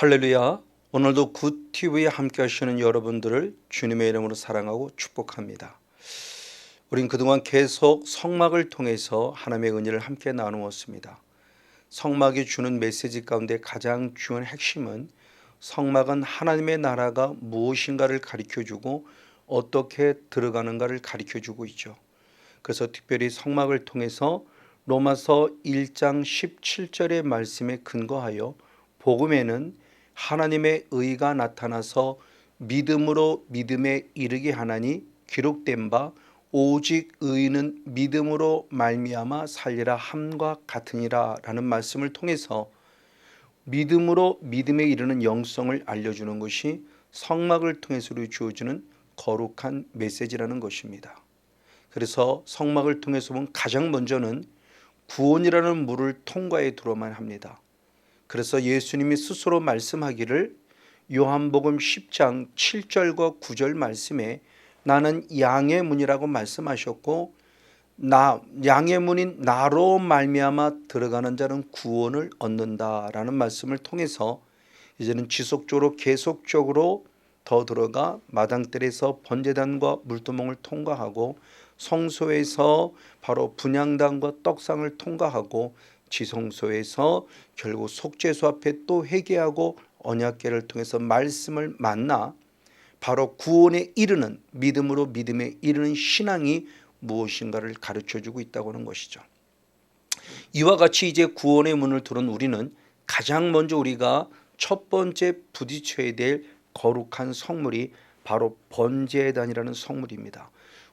할렐루야. 오늘도 굿TV에 함께 하시는 여러분들을 주님의 이름으로 사랑하고 축복합니다. 우린 그동안 계속 성막을 통해서 하나님의 은혜를 함께 나누었습니다. 성막이 주는 메시지 가운데 가장 중요한 핵심은 성막은 하나님의 나라가 무엇인가를 가르쳐주고 어떻게 들어가는가를 가르쳐주고 있죠. 그래서 특별히 성막을 통해서 로마서 1장 17절의 말씀에 근거하여 복음에는 하나님의 의가 나타나서 믿음으로 믿음에 이르게 하나니 기록된 바 오직 의인은 믿음으로 말미암아 살리라 함과 같으니라 라는 말씀을 통해서 믿음으로 믿음에 이르는 영성을 알려주는 것이 성막을 통해서 주어지는 거룩한 메시지라는 것입니다. 그래서 성막을 통해서 보면 가장 먼저는 구원이라는 물을 통과해 들어만 합니다. 그래서 예수님이 스스로 말씀하기를 요한복음 10장 7절과 9절 말씀에 나는 양의 문이라고 말씀하셨고 양의 문인 나로 말미암아 들어가는 자는 구원을 얻는다라는 말씀을 통해서 이제는 지속적으로 계속적으로 더 들어가 마당들에서 번제단과 물두멍을 통과하고 성소에서 바로 분향단과 떡상을 통과하고 지성소에서 결국 속죄소 앞에 또 회개하고 언약궤를 통해서 말씀을 만나 바로 구원에 이르는 믿음으로 믿음에 이르는 신앙이 무엇인가를 가르쳐주고 있다고 하는 것이죠. 이와 같이 이제 구원의 문을 들은 우리는 가장 먼저 우리가 첫 번째 부딪혀야 될 거룩한 성물이 바로 번제단이라는 성물입니다.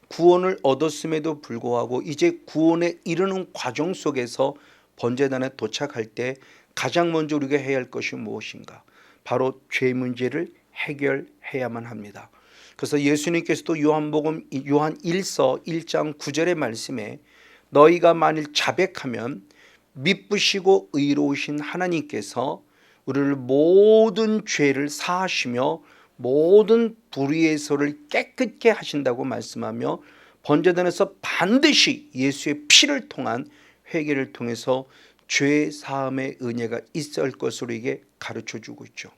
구원을 얻었음에도 불구하고 이제 구원에 이르는 과정 속에서 번제단에 도착할 때 가장 먼저 우리가 해야 할 것이 무엇인가? 바로 죄 문제를 해결해야만 합니다. 그래서 예수님께서도 요한 1서 1장 9절의 말씀에 너희가 만일 자백하면 미쁘시고 의로우신 하나님께서 우리를 모든 죄를 사하시며 모든 불의에서를 깨끗게 하신다고 말씀하며 번제단에서 반드시 예수의 피를 통한 회개를 통해서 죄 사함의 은혜가 있을 것으로 이게 가르쳐주고 있죠.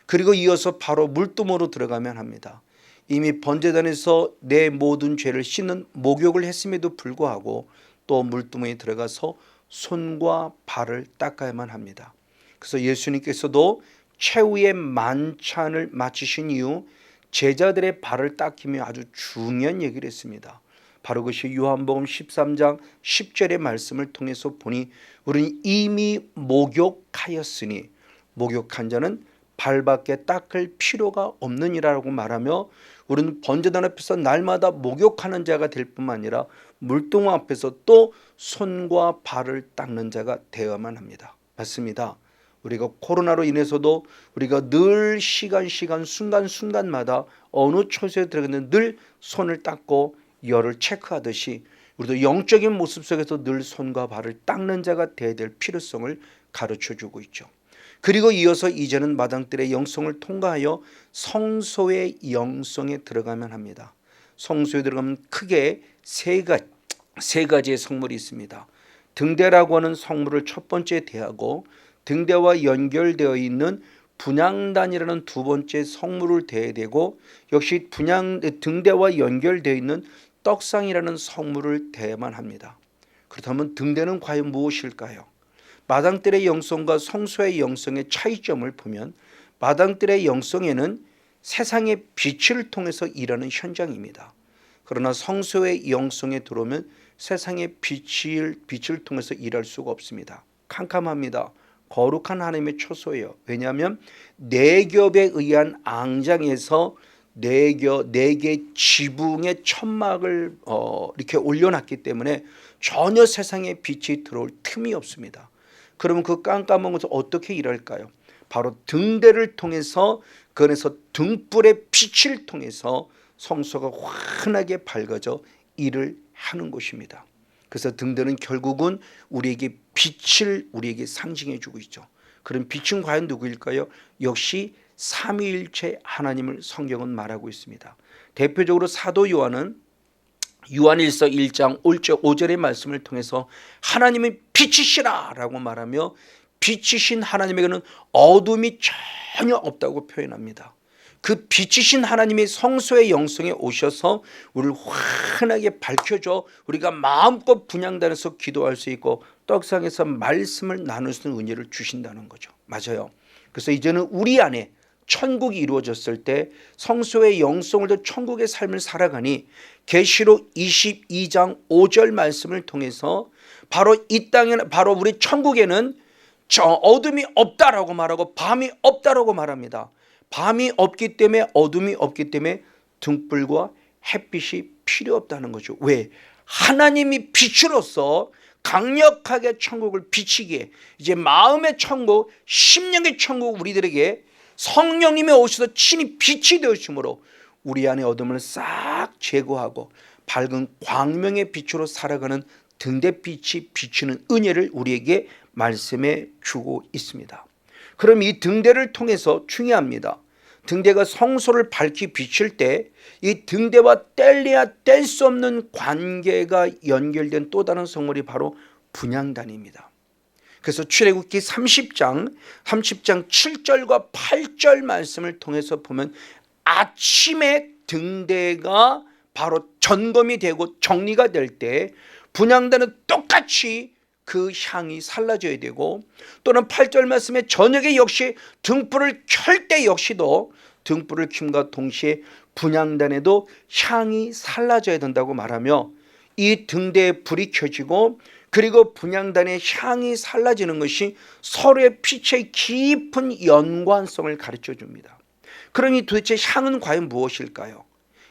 그리고 이어서 바로 물두멍으로 들어가면 합니다. 이미 번제단에서 내 모든 죄를 씻는 목욕을 했음에도 불구하고 또 물두멍에 들어가서 손과 발을 닦아야만 합니다. 그래서 예수님께서도 최후의 만찬을 마치신 이후 제자들의 발을 닦이며 아주 중요한 얘기를 했습니다. 바로 그것이 요한복음 13장 10절의 말씀을 통해서 보니 우리는 이미 목욕하였으니 목욕한 자는 발밖에 닦을 필요가 없느니라고 말하며 우리는 번제단 앞에서 날마다 목욕하는 자가 될 뿐만 아니라 물두멍 앞에서 또 손과 발을 닦는 자가 되어야만 합니다. 맞습니다. 우리가 코로나로 인해서도 우리가 늘 시간 순간순간마다 어느 처소에 들어가는 늘 손을 닦고 열을 체크하듯이 우리도 영적인 모습 속에서 늘 손과 발을 닦는 자가 되어야 될 필요성을 가르쳐주고 있죠. 그리고 이어서 이제는 마당들의 영성을 통과하여 성소의 영성에 들어가면 합니다. 성소에 들어가면 크게 세 가지의 성물이 있습니다. 등대라고 하는 성물을 첫 번째 대하고 등대와 연결되어 있는 분향단이라는 두 번째 성물을 대해야 되고 역시 등대와 연결되어 있는 떡상이라는 성물을 대야만 합니다. 그렇다면 등대는 과연 무엇일까요? 마당들의 영성과 성소의 영성의 차이점을 보면 마당들의 영성에는 세상의 빛을 통해서 일하는 현장입니다. 그러나 성소의 영성에 들어오면 세상의 빛을 통해서 일할 수가 없습니다. 캄캄합니다. 거룩한 하나님의 처소예요. 왜냐하면 네 겹에 의한 앙장에서 네 개 지붕의 천막을 이렇게 올려놨기 때문에 전혀 세상의 빛이 들어올 틈이 없습니다. 그러면 그 깜깜한 곳을 어떻게 일할까요? 바로 등대를 통해서 그 안에서 등불의 빛을 통해서 성소가 환하게 밝아져 일을 하는 곳입니다. 그래서 등대는 결국은 우리에게 빛을 우리에게 상징해 주고 있죠. 그럼 빛은 과연 누구일까요? 역시 삼위일체 하나님을 성경은 말하고 있습니다. 대표적으로 사도 요한은 요한일서 1장 5절의 말씀을 통해서 하나님은 빛이시라 라고 말하며 빛이신 하나님에게는 어둠이 전혀 없다고 표현합니다. 그 빛이신 하나님의 성소의 영성에 오셔서 우리를 환하게 밝혀줘 우리가 마음껏 분향단에서 기도할 수 있고 떡상에서 말씀을 나눌 수 있는 은혜를 주신다는 거죠. 맞아요. 그래서 이제는 우리 안에 천국이 이루어졌을 때 성소의 영성을 더 천국의 삶을 살아가니 계시록 22장 5절 말씀을 통해서 바로 이 땅에는 바로 우리 천국에는 어둠이 없다라고 말하고 밤이 없다라고 말합니다. 밤이 없기 때문에 어둠이 없기 때문에 등불과 햇빛이 필요 없다는 거죠. 왜? 하나님이 빛으로서 강력하게 천국을 비치기에 이제 마음의 천국, 심령의 천국 우리들에게 성령님이 오셔서 친히 빛이 되어주므로 우리 안의 어둠을 싹 제거하고 밝은 광명의 빛으로 살아가는 등대빛이 비추는 은혜를 우리에게 말씀해 주고 있습니다. 그럼 이 등대를 통해서 중요합니다. 등대가 성소를 밝히 비칠 때 이 등대와 뗄래야 뗄 수 없는 관계가 연결된 또 다른 성물이 바로 분향단입니다. 그래서 출애굽기 30장 7절과 8절 말씀을 통해서 보면 아침에 등대가 바로 점검이 되고 정리가 될 때 분향단은 똑같이 그 향이 살라져야 되고 또는 8절 말씀에 저녁에 역시 등불을 켤 때 역시도 등불을 킴과 동시에 분향단에도 향이 살라져야 된다고 말하며 이 등대에 불이 켜지고 그리고 분향단의 향이 살라지는 것이 서로의 빛의 깊은 연관성을 가르쳐 줍니다. 그러니 도대체 향은 과연 무엇일까요?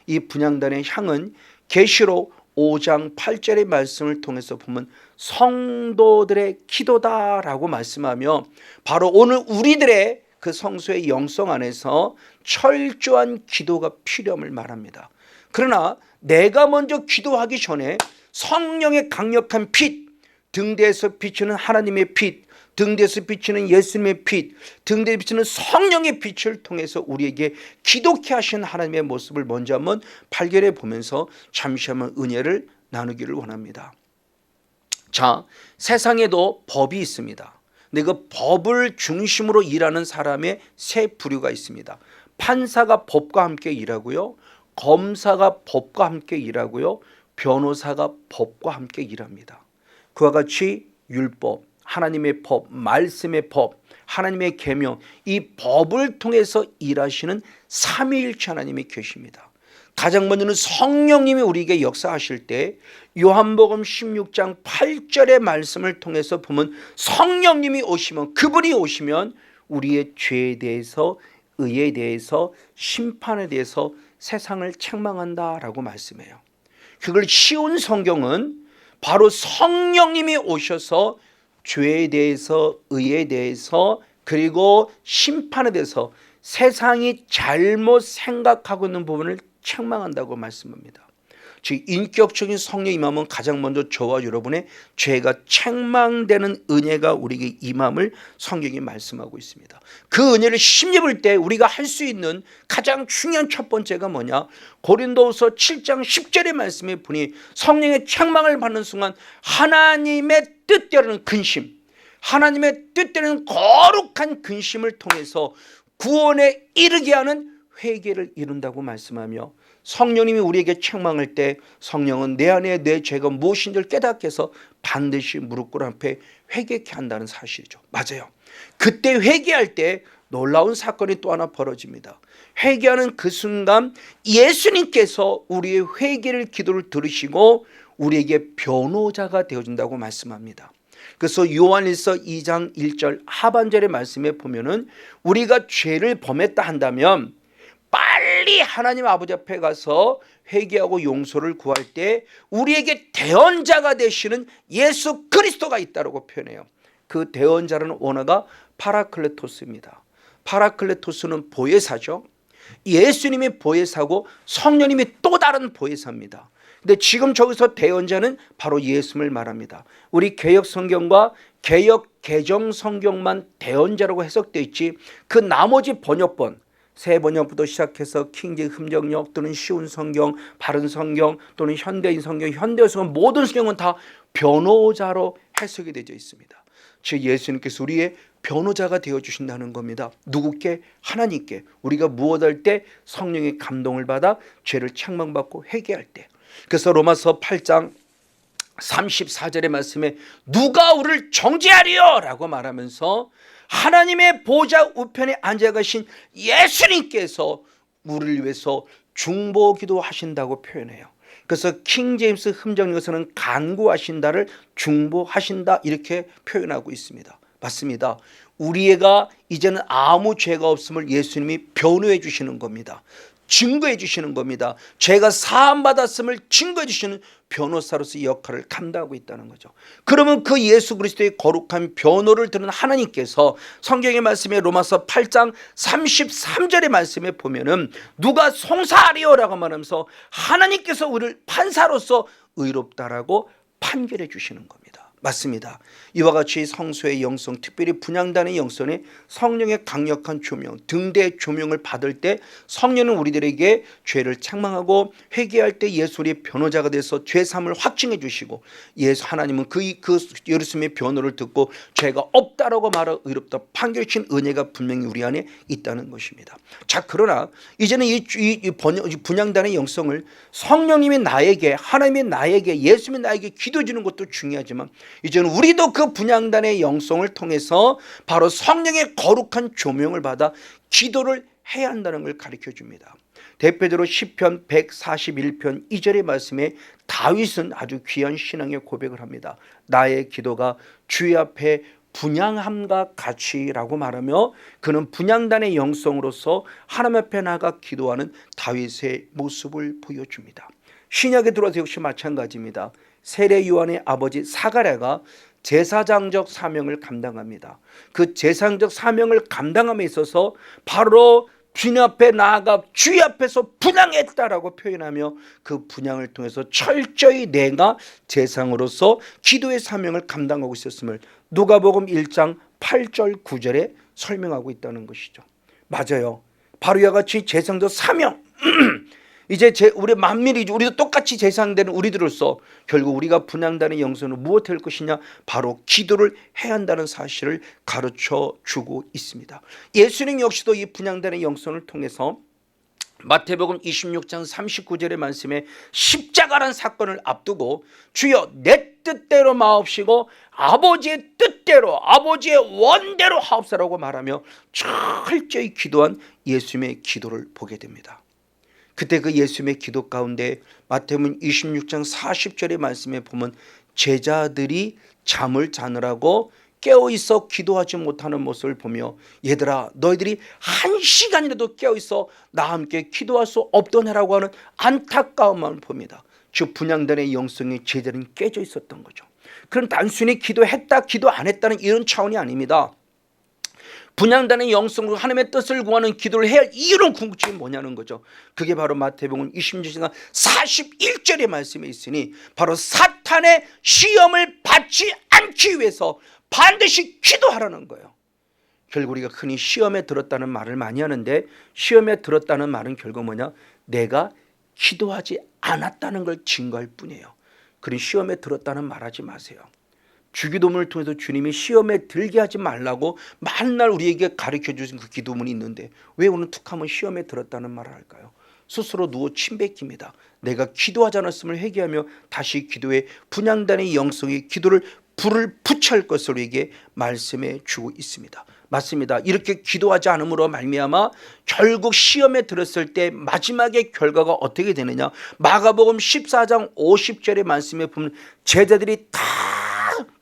이 분향단의 향은 계시록 5장 8절의 말씀을 통해서 보면 성도들의 기도다라고 말씀하며 바로 오늘 우리들의 그 성소의 영성 안에서 철저한 기도가 필요함을 말합니다. 그러나 내가 먼저 기도하기 전에 성령의 강력한 빛, 등대에서 비치는 하나님의 빛, 등대에서 비치는 예수님의 빛, 등대에 비치는 성령의 빛을 통해서 우리에게 기독케 하신 하나님의 모습을 먼저 한번 발견해 보면서 잠시 한번 은혜를 나누기를 원합니다. 자, 세상에도 법이 있습니다. 근데 그 법을 중심으로 일하는 사람의 세 부류가 있습니다. 판사가 법과 함께 일하고요, 검사가 법과 함께 일하고요, 변호사가 법과 함께 일합니다. 그와 같이 율법, 하나님의 법, 말씀의 법, 하나님의 계명, 이 법을 통해서 일하시는 삼위일체 하나님이 계십니다. 가장 먼저는 성령님이 우리에게 역사하실 때 요한복음 16장 8절의 말씀을 통해서 보면 성령님이 오시면, 그분이 오시면 우리의 죄에 대해서, 의에 대해서, 심판에 대해서 세상을 책망한다라고 말씀해요. 그걸 쉬운 성경은 바로 성령님이 오셔서 죄에 대해서, 의에 대해서, 그리고 심판에 대해서 세상이 잘못 생각하고 있는 부분을 책망한다고 말씀합니다. 즉 인격적인 성령 임함은 가장 먼저 저와 여러분의 죄가 책망되는 은혜가 우리에게 임함을 성경이 말씀하고 있습니다. 그 은혜를 힘입을 때 우리가 할 수 있는 가장 중요한 첫 번째가 뭐냐? 고린도후서 7장 10절의 말씀에 보니 성령의 책망을 받는 순간 하나님의 뜻대로는 근심, 하나님의 뜻대로는 거룩한 근심을 통해서 구원에 이르게 하는 회개를 이룬다고 말씀하며 성령님이 우리에게 책망할 때 성령은 내 안에 내 죄가 무엇인지를 깨닫게 해서 반드시 무릎 꿇어 앞에 회개케 한다는 사실이죠. 맞아요. 그때 회개할 때 놀라운 사건이 또 하나 벌어집니다. 회개하는 그 순간 예수님께서 우리의 회개를 기도를 들으시고 우리에게 변호자가 되어준다고 말씀합니다. 그래서 요한일서 2장 1절 하반절의 말씀에 보면은 우리가 죄를 범했다 한다면 빨리 하나님 아버지 앞에 가서 회개하고 용서를 구할 때 우리에게 대언자가 되시는 예수 그리스도가 있다고 표현해요. 그 대언자라는 원어가 파라클레토스입니다. 파라클레토스는 보혜사죠. 예수님이 보혜사고 성령님이 또 다른 보혜사입니다. 근데 지금 저기서 대언자는 바로 예수님을 말합니다. 우리 개역 성경과 개역 개정 성경만 대언자라고 해석되어 있지 그 나머지 번역본 새 번역부터 시작해서 킹제 흠정역 또는 쉬운 성경, 바른 성경 또는 현대인 성경, 현대어 성경 모든 성경은 다 변호자로 해석이 되어 있습니다. 즉 예수님께서 우리의 변호자가 되어주신다는 겁니다. 누구께? 하나님께. 우리가 무엇할 때? 성령의 감동을 받아 죄를 책망받고 회개할 때. 그래서 로마서 8장 34절의 말씀에 누가 우리를 정죄하리요? 라고 말하면서 하나님의 보좌 우편에 앉아 계신 예수님께서 우리를 위해서 중보기도 하신다고 표현해요. 그래서 킹 제임스 흠정에서는 간구하신다를 중보하신다 이렇게 표현하고 있습니다. 맞습니다. 우리가 이제는 아무 죄가 없음을 예수님이 변호해 주시는 겁니다. 증거해 주시는 겁니다. 죄가 사함받았음을 증거해 주시는 변호사로서의 역할을 감당하고 있다는 거죠. 그러면 그 예수 그리스도의 거룩한 변호를 들은 하나님께서 성경의 말씀에 로마서 8장 33절의 말씀에 보면은 누가 송사하리요라고 말하면서 하나님께서 우리를 판사로서 의롭다라고 판결해 주시는 겁니다. 맞습니다. 이와 같이 성소의 영성, 특별히 분향단의 영성에 성령의 강력한 조명, 등대의 조명을 받을 때 성령은 우리들에게 죄를 책망하고 회개할 때 예수 우리의 변호자가 돼서 죄사함을 확증해 주시고, 예수 하나님은 그 예루살렘의 변호를 듣고 죄가 없다라고 말하 의롭다 판결해 주신 은혜가 분명히 우리 안에 있다는 것입니다. 자, 그러나 이제는 이 분향단의 영성을 성령님이 나에게, 하나님이 나에게, 예수님이 나에게 기도해 주는 것도 중요하지만 이제는 우리도 그 분향단의 영성을 통해서 바로 성령의 거룩한 조명을 받아 기도를 해야 한다는 걸 가르쳐 줍니다. 대표적으로 시편 141편 2절의 말씀에 다윗은 아주 귀한 신앙의 고백을 합니다. 나의 기도가 주의 앞에 분향함과 같이라고 말하며 그는 분향단의 영성으로서 하나님 앞에 나가 기도하는 다윗의 모습을 보여줍니다. 신약에 들어와서 역시 마찬가지입니다. 세례 요한의 아버지 사가랴가 제사장적 사명을 감당합니다. 그 제사장적 사명을 감당함에 있어서 바로 주님 앞에 나아가 주의 앞에서 분향했다라고 표현하며 그 분향을 통해서 철저히 내가 제사장으로서 기도의 사명을 감당하고 있었음을 누가복음 1장 8절 9절에 설명하고 있다는 것이죠. 맞아요. 바로 이와 같이 제사장적 사명 이제 우리 만민이죠. 우리도 똑같이 제사장되는 우리들로서 결국 우리가 분향단의 영성은 무엇 할 것이냐? 바로 기도를 해야 한다는 사실을 가르쳐 주고 있습니다. 예수님 역시도 이 분향단의 영성을 통해서 마태복음 26장 39절의 말씀에 십자가라는 사건을 앞두고 주여 내 뜻대로 마옵시고 아버지의 뜻대로 아버지의 원대로 하옵소서라고 말하며 철저히 기도한 예수님의 기도를 보게 됩니다. 그때 그 예수님의 기도 가운데 마태복음 26장 40절의 말씀에 보면 제자들이 잠을 자느라고 깨어있어 기도하지 못하는 모습을 보며 얘들아 너희들이 1시간이라도 깨어있어 나와 함께 기도할 수 없더냐라고 하는 안타까움을 봅니다. 즉 분향단의 영성이 제자들은 깨져 있었던 거죠. 그럼 단순히 기도했다 기도 안 했다는 이런 차원이 아닙니다. 분향단의 영성으로 하나님의 뜻을 구하는 기도를 해야 할 이유는 궁극적인 뭐냐는 거죠. 그게 바로 마태복음 26장 41절의 말씀에 있으니 바로 사탄의 시험을 받지 않기 위해서 반드시 기도하라는 거예요. 결국 우리가 흔히 시험에 들었다는 말을 많이 하는데 시험에 들었다는 말은 결국 뭐냐? 내가 기도하지 않았다는 걸 증거할 뿐이에요. 그런 시험에 들었다는 말하지 마세요. 주기도문을 통해서 주님이 시험에 들게 하지 말라고 만날 우리에게 가르쳐 주신 그 기도문이 있는데 왜 오늘 툭하면 시험에 들었다는 말을 할까요? 스스로 누워 침뱉깁니다. 내가 기도하지 않았음을 회개하며 다시 기도에 분향단의 영성이 기도를 불을 붙일 것을 우리에게 말씀해 주고 있습니다. 맞습니다. 이렇게 기도하지 않음으로 말미암아 결국 시험에 들었을 때 마지막의 결과가 어떻게 되느냐? 마가복음 14장 50절의 말씀에 보면 제자들이 다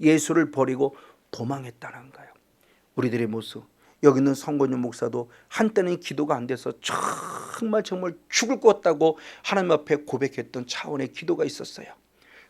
예수를 버리고 도망했다는 거예요. 우리들의 모습, 여기 있는 성권유 목사도 한때는 기도가 안 돼서 정말 죽을 것 같다고 하나님 앞에 고백했던 차원의 기도가 있었어요.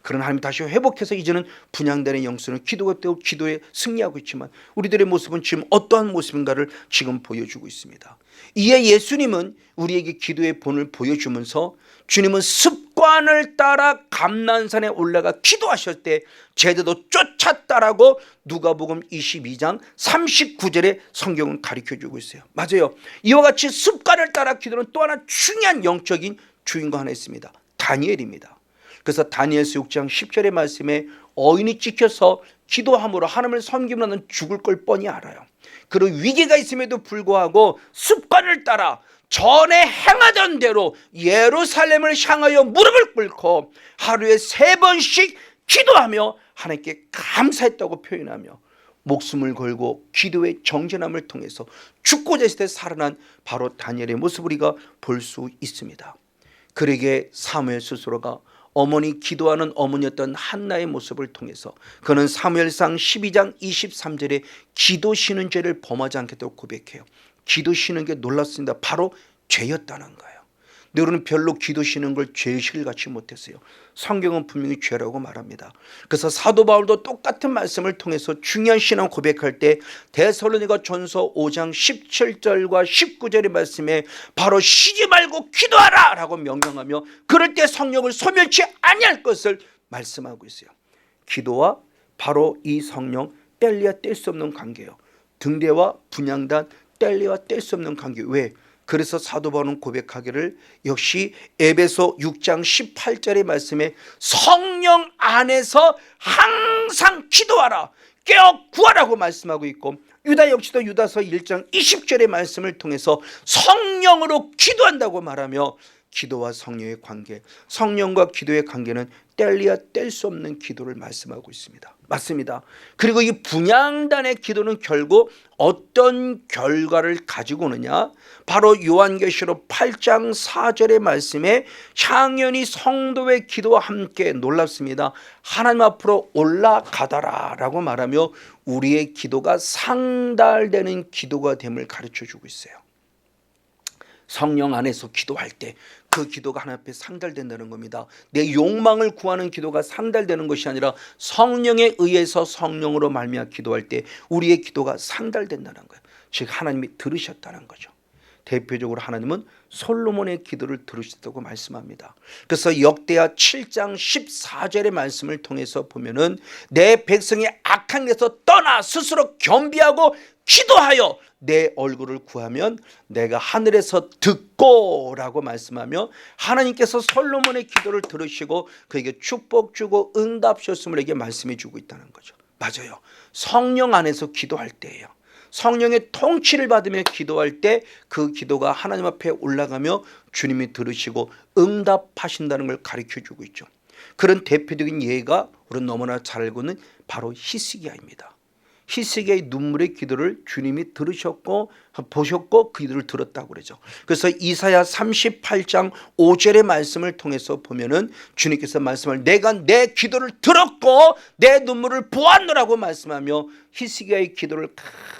그러나 하나님 다시 회복해서 이제는 분향단의 영성을 기도가 되고 기도에 승리하고 있지만 우리들의 모습은 지금 어떠한 모습인가를 지금 보여주고 있습니다. 이에 예수님은 우리에게 기도의 본을 보여주면서 주님은 습관을 따라 감난산에 올라가 기도하실 때 제자도 쫓았다라고 누가복음 22장 39절에 성경은 가르쳐주고 있어요. 맞아요. 이와 같이 습관을 따라 기도는 또 하나 중요한 영적인 주인공 하나 있습니다. 다니엘입니다. 그래서 다니엘서 6장 10절의 말씀에 어인이 찍혀서 기도함으로 하나님을 섬기면 죽을 걸 뻔히 알아요. 그리고 위기가 있음에도 불구하고 습관을 따라 전에 행하던 대로 예루살렘을 향하여 무릎을 꿇고 하루에 3번씩 기도하며 하나님께 감사했다고 표현하며 목숨을 걸고 기도의 정진함을 통해서 죽고자 했을 때 살아난 바로 다니엘의 모습을 우리가 볼 수 있습니다. 그에게 사무엘 스스로가 어머니 기도하는 어머니였던 한나의 모습을 통해서 그는 사무엘상 12장 23절에 기도 쉬는 죄를 범하지 않겠다고 고백해요. 기도 쉬는 게 놀랐습니다. 바로 죄였다는 거예요. 근데 우리는 별로 기도 쉬는 걸 죄실 같이 못했어요. 성경은 분명히 죄라고 말합니다. 그래서 사도 바울도 똑같은 말씀을 통해서 중요한 신앙 고백할 때 데살로니가 전서 5장 17절과 19절의 말씀에 바로 쉬지 말고 기도하라 라고 명령하며 그럴 때 성령을 소멸치 아니할 것을 말씀하고 있어요. 기도와 바로 이 성령 뗄래야 뗄 수 없는 관계예요. 등대와 분향단 뗄래야 뗄 수 없는 관계. 왜? 그래서 사도 바울은 고백하기를 역시 에베소 6장 18절의 말씀에 성령 안에서 항상 기도하라 깨어 구하라고 말씀하고 있고, 유다 역시도 유다서 1장 20절의 말씀을 통해서 성령으로 기도한다고 말하며 기도와 성령의 관계, 성령과 기도의 관계는 뗄래야 뗄 수 없는 기도를 말씀하고 있습니다. 맞습니다. 그리고 이 분향단의 기도는 결국 어떤 결과를 가지고 오느냐, 바로 요한계시록 8장 4절의 말씀에 향연히 성도의 기도와 함께 놀랍습니다. 하나님 앞으로 올라가더라 라고 말하며 우리의 기도가 상달되는 기도가 됨을 가르쳐주고 있어요. 성령 안에서 기도할 때 그 기도가 하나님 앞에 상달된다는 겁니다. 내 욕망을 구하는 기도가 상달되는 것이 아니라 성령에 의해서 성령으로 말미암아 기도할 때 우리의 기도가 상달된다는 거예요. 즉 하나님이 들으셨다는 거죠. 대표적으로 하나님은 솔로몬의 기도를 들으셨다고 말씀합니다. 그래서 역대하 7장 14절의 말씀을 통해서 보면은 내 백성이 악한 데서 떠나 스스로 겸비하고 기도하여 내 얼굴을 구하면 내가 하늘에서 듣고 라고 말씀하며 하나님께서 솔로몬의 기도를 들으시고 그에게 축복 주고 응답 주셨음을 에게 말씀해 주고 있다는 거죠. 맞아요. 성령 안에서 기도할 때예요. 성령의 통치를 받으며 기도할 때 그 기도가 하나님 앞에 올라가며 주님이 들으시고 응답하신다는 걸 가르쳐주고 있죠. 그런 대표적인 예가 우리는 너무나 잘 알고 있는 바로 히스기야입니다. 히스기야의 눈물의 기도를 주님이 들으셨고 보셨고 그 기도를 들었다고 그러죠. 그래서 이사야 38장 5절의 말씀을 통해서 보면은 주님께서 말씀을 내가 내 기도를 들었고 내 눈물을 보았노라고 말씀하며 히스기야의 기도를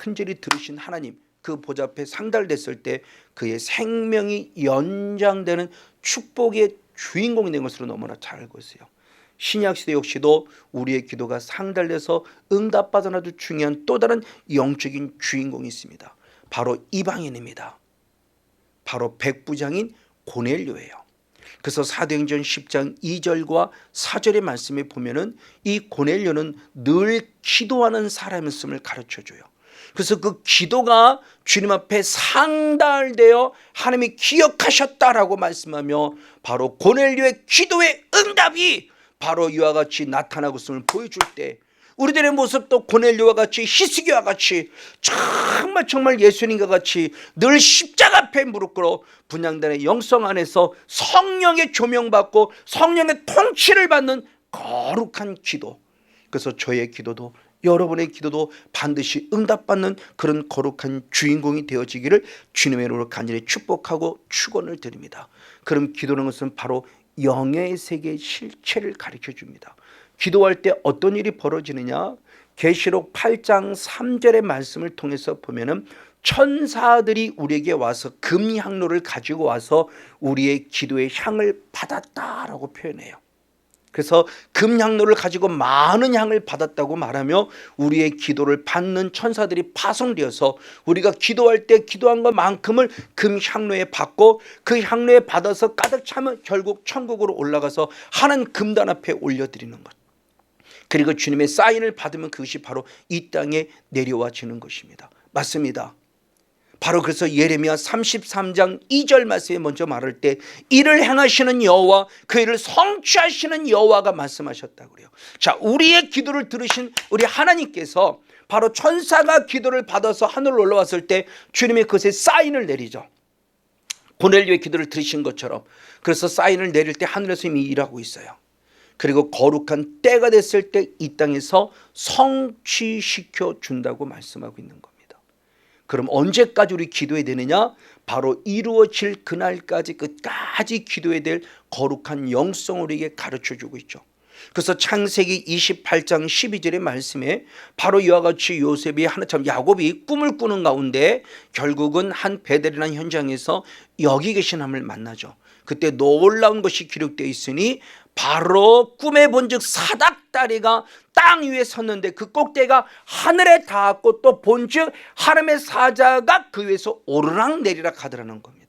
간절히 들으신 하나님, 그 보좌 앞에 상달됐을 때 그의 생명이 연장되는 축복의 주인공이 된 것으로 너무나 잘 알고 있어요. 신약시대 역시도 우리의 기도가 상달돼서 응답받은 아주 중요한 또 다른 영적인 주인공이 있습니다. 바로 이방인입니다. 바로 백부장인 고넬료예요. 그래서 사도행전 10장 2절과 4절의 말씀에 보면은 이 고넬료는 늘 기도하는 사람이었음을 가르쳐줘요. 그래서 그 기도가 주님 앞에 상달되어 하나님이 기억하셨다라고 말씀하며 바로 고넬료의 기도의 응답이 바로 이와 같이 나타나고 있음을 보여줄 때 우리들의 모습도 고넬료와 같이 히스기야와 같이 정말 예수님과 같이 늘 십자가 앞에 무릎 꿇어 분향단의 영성 안에서 성령의 조명받고 성령의 통치를 받는 거룩한 기도, 그래서 저의 기도도 여러분의 기도도 반드시 응답받는 그런 거룩한 주인공이 되어지기를 주님의 이름으로 간절히 축복하고 축원을 드립니다. 그럼 기도는 것은 바로 영의 세계의 실체를 가르쳐 줍니다. 기도할 때 어떤 일이 벌어지느냐, 계시록 8장 3절의 말씀을 통해서 보면은 천사들이 우리에게 와서 금향로를 가지고 와서 우리의 기도의 향을 받았다라고 표현해요. 그래서 금향로를 가지고 많은 향을 받았다고 말하며 우리의 기도를 받는 천사들이 파송되어서 우리가 기도할 때 기도한 것만큼을 금향로에 받고 그 향로에 받아서 가득 차면 결국 천국으로 올라가서 하나님 금단 앞에 올려드리는 것, 그리고 주님의 사인을 받으면 그것이 바로 이 땅에 내려와지는 것입니다. 맞습니다. 바로 그래서 예레미야 33장 2절 말씀에 먼저 말할 때 이를 행하시는 여호와 그 일을 성취하시는 여호와가 말씀하셨다고 그래요. 자, 우리의 기도를 들으신 우리 하나님께서 바로 천사가 기도를 받아서 하늘로 올라왔을 때 주님이 그것에 사인을 내리죠. 고넬료의 기도를 들으신 것처럼. 그래서 사인을 내릴 때 하늘에서 이미 일하고 있어요. 그리고 거룩한 때가 됐을 때 이 땅에서 성취시켜 준다고 말씀하고 있는 겁니다. 그럼 언제까지 우리 기도해야 되느냐? 바로 이루어질 그날까지 끝까지 기도해야 될 거룩한 영성을 우리에게 가르쳐주고 있죠. 그래서 창세기 28장 12절의 말씀에 바로 이와 같이 요셉이 하나처럼 야곱이 꿈을 꾸는 가운데 결국은 한 베델이라는 현장에서 여기 계신 하나님을 만나죠. 그때 놀라운 것이 기록되어 있으니 바로 꿈에 본즉 사닥다리가 땅 위에 섰는데 그 꼭대기가 하늘에 닿았고 또 본즉 하나님의 사자가 그 위에서 오르락 내리락 하더라는 겁니다.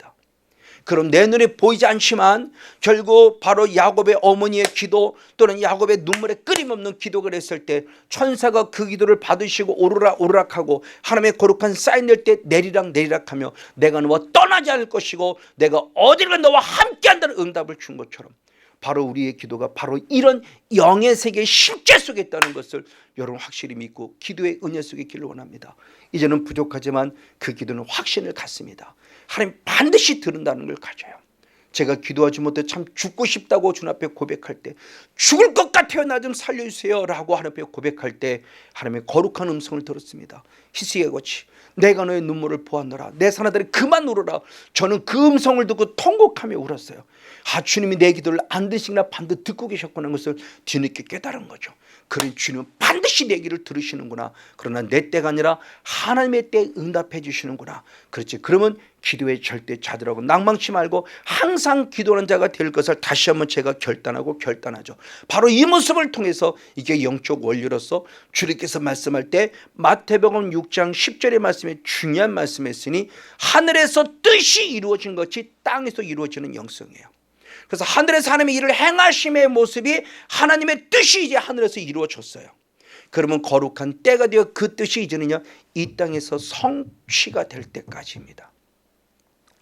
그럼 내 눈에 보이지 않지만 결국 바로 야곱의 어머니의 기도 또는 야곱의 눈물에 끊임없는 기도가 했을 때 천사가 그 기도를 받으시고 오르락 오르락하고 하나님의 거룩한 사인 낼 때 내리락 내리락하며 내가 너와 떠나지 않을 것이고 내가 어디를 너와 함께한다는 응답을 준 것처럼 바로 우리의 기도가 바로 이런 영의 세계의 실제 속에 있다는 것을 여러분 확실히 믿고 기도의 은혜 속에 길을 원합니다. 이제는 부족하지만 그 기도는 확신을 갖습니다. 하나님 반드시 들은다는 걸 가져요. 제가 기도하지 못해 참 죽고 싶다고 주님 앞에 고백할 때 죽을 것 같아요 나 좀 살려주세요 라고 하나님 앞에 고백할 때 하나님의 거룩한 음성을 들었습니다. 히스기야 같이 내가 너의 눈물을 보았노라 내 사나들이 그만 울어라. 저는 그 음성을 듣고 통곡하며 울었어요. 주님이 내 기도를 안 드시나 반드시 듣고 계셨구나 하는 것을 뒤늦게 깨달은 거죠. 그런 주님은 반드시 내 기도를 들으시는구나. 그러나 내 때가 아니라 하나님의 때에 응답해 주시는구나. 그렇지. 그러면 기도에 절대 자들하고 낭망치 말고 항상 기도하는 자가 될 것을 다시 한번 제가 결단하죠. 바로 이 모습을 통해서 이게 영적 원리로서 주님께서 말씀할 때 마태복음 6장 10절의 말씀에 중요한 말씀했으니 하늘에서 뜻이 이루어진 것이 땅에서 이루어지는 영성이에요. 그래서 하늘에서 하나님의 일을 행하심의 모습이 하나님의 뜻이 이제 하늘에서 이루어졌어요. 그러면 거룩한 때가 되어 그 뜻이 이제는요 이 땅에서 성취가 될 때까지입니다.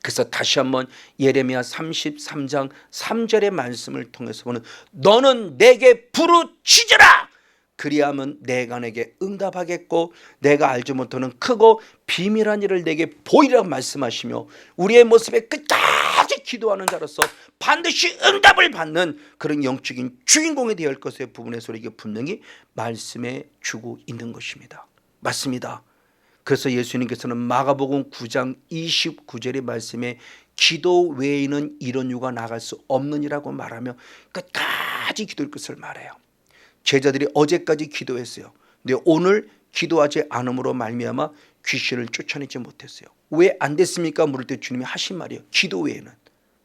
그래서 다시 한번 예레미야 33장 3절의 말씀을 통해서 보는 너는 내게 부르짖으라 그리하면 내가 내게 응답하겠고 내가 알지 못하는 크고 비밀한 일을 내게 보이라고 말씀하시며 우리의 모습에 끝까지 기도하는 자로서 반드시 응답을 받는 그런 영적인 주인공이 되어 올 것의 부분에서 우리에게 분명히 말씀해 주고 있는 것입니다. 맞습니다. 그래서 예수님께서는 마가복음 9장 29절의 말씀에 기도 외에는 이런 유가 나갈 수 없느니라고 말하며 끝까지 기도할 것을 말해요. 제자들이 어제까지 기도했어요. 근데 오늘 기도하지 않음으로 말미암아 귀신을 쫓아내지 못했어요. 왜 안 됐습니까? 물을 때 주님이 하신 말이에요. 기도 외에는.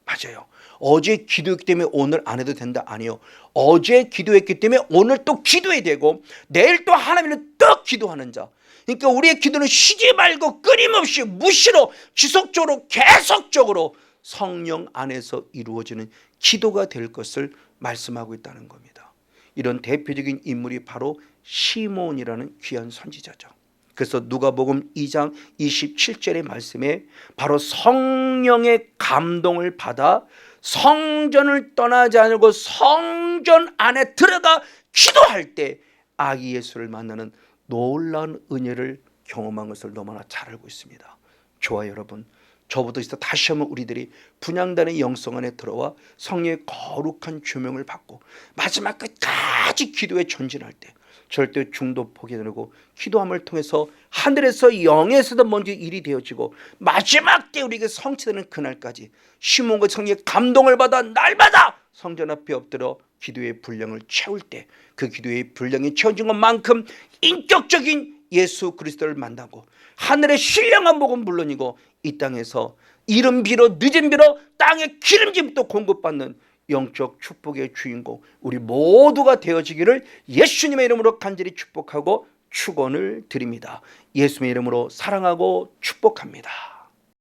맞아요. 어제 기도했기 때문에 오늘 안 해도 된다? 아니요. 어제 기도했기 때문에 오늘 또 기도해야 되고 내일 또 하나님을 또 기도하는 자. 그러니까 우리의 기도는 쉬지 말고 끊임없이 무시로 지속적으로 계속적으로 성령 안에서 이루어지는 기도가 될 것을 말씀하고 있다는 겁니다. 이런 대표적인 인물이 바로 시몬이라는 귀한 선지자죠. 그래서 누가복음 2장 27절의 말씀에 바로 성령의 감동을 받아 성전을 떠나지 않고 성전 안에 들어가 기도할 때 아기 예수를 만나는 놀라운 은혜를 경험한 것을 너무나 잘 알고 있습니다. 좋아요 여러분. 저부터 있어 다시 한번 우리들이 분향단의 영성 안에 들어와 성령의 거룩한 조명을 받고 마지막 끝까지 기도에 전진할 때 절대 중도 포기하고 기도함을 통해서 하늘에서 영에서도 먼저 일이 되어지고 마지막 때 우리에게 성취되는 그날까지 시몬과 성령의 감동을 받아 날마다 성전 앞에 엎드려 기도의 분량을 채울 때 그 기도의 분량이 채워진 것만큼 인격적인 예수 그리스도를 만나고 하늘의 신령한 복은 물론이고 이 땅에서 이른 비로 늦은 비로 땅의 기름짐도 공급받는 영적 축복의 주인공 우리 모두가 되어지기를 예수님의 이름으로 간절히 축복하고 축원을 드립니다. 예수님의 이름으로 사랑하고 축복합니다.